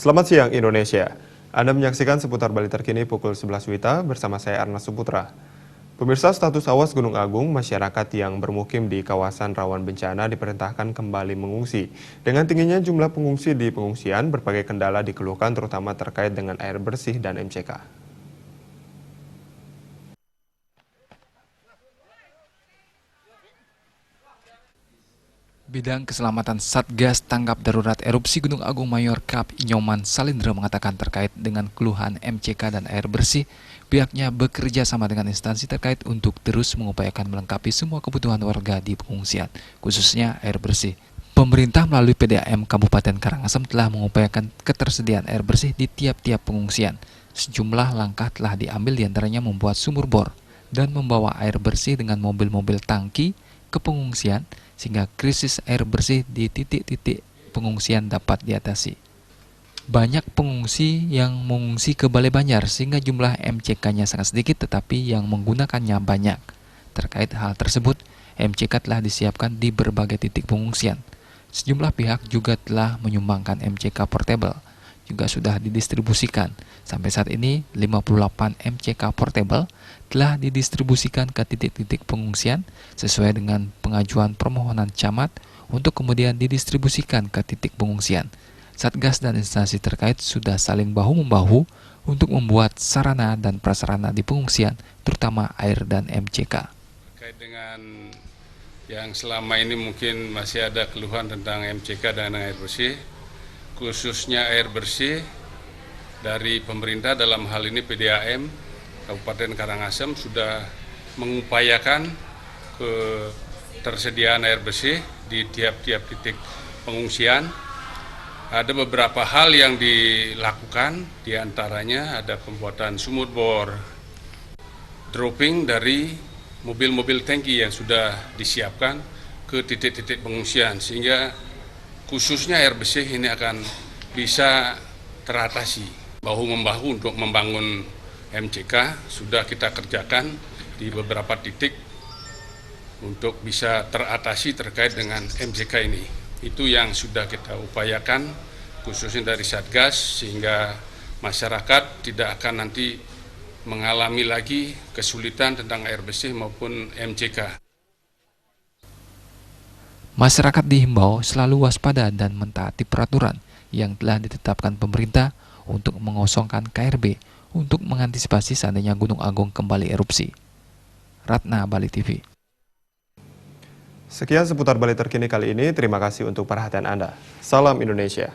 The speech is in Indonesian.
Selamat siang Indonesia. Anda menyaksikan seputar Bali terkini pukul 11 WITA bersama saya Arna Suputra. Pemirsa, status awas Gunung Agung, masyarakat yang bermukim di kawasan rawan bencana diperintahkan kembali mengungsi. Dengan tingginya jumlah pengungsi di pengungsian, berbagai kendala dikeluhkan terutama terkait dengan air bersih dan MCK. Bidang Keselamatan Satgas Tanggap Darurat Erupsi Gunung Agung Mayor Kap Inyoman Salindra mengatakan terkait dengan keluhan MCK dan air bersih, pihaknya bekerja sama dengan instansi terkait untuk terus mengupayakan melengkapi semua kebutuhan warga di pengungsian, khususnya air bersih. Pemerintah melalui PDAM Kabupaten Karangasem telah mengupayakan ketersediaan air bersih di tiap-tiap pengungsian. Sejumlah langkah telah diambil diantaranya membuat sumur bor dan membawa air bersih dengan mobil-mobil tangki ke pengungsian sehingga krisis air bersih di titik-titik pengungsian dapat diatasi. Banyak pengungsi yang mengungsi ke Balai Banjar sehingga jumlah MCK-nya sangat sedikit tetapi yang menggunakannya banyak. Terkait hal tersebut, MCK telah disiapkan di berbagai titik pengungsian. Sejumlah pihak juga telah menyumbangkan MCK portable, juga sudah didistribusikan. Sampai saat ini, 58 MCK portable telah didistribusikan ke titik-titik pengungsian sesuai dengan pengajuan permohonan camat untuk kemudian didistribusikan ke titik pengungsian. Satgas dan instansi terkait sudah saling bahu-membahu untuk membuat sarana dan prasarana di pengungsian, terutama air dan MCK. Terkait dengan yang selama ini mungkin masih ada keluhan tentang MCK dan air bersih, khususnya air bersih dari pemerintah dalam hal ini PDAM Kabupaten Karangasem sudah mengupayakan ketersediaan air bersih di tiap-tiap titik pengungsian. Ada beberapa hal yang dilakukan, diantaranya ada pembuatan sumur bor, dropping dari mobil-mobil tangki yang sudah disiapkan ke titik-titik pengungsian sehingga khususnya air bersih ini akan bisa teratasi. Bahu-membahu untuk membangun MCK sudah kita kerjakan di beberapa titik untuk bisa teratasi terkait dengan MCK ini. Itu yang sudah kita upayakan khususnya dari Satgas sehingga masyarakat tidak akan nanti mengalami lagi kesulitan tentang air bersih maupun MCK. Masyarakat dihimbau selalu waspada dan mentaati peraturan yang telah ditetapkan pemerintah untuk mengosongkan KRB untuk mengantisipasi seandainya Gunung Agung kembali erupsi. Ratna, Bali TV. Sekian seputar Bali terkini kali ini. Terima kasih untuk perhatian Anda. Salam Indonesia.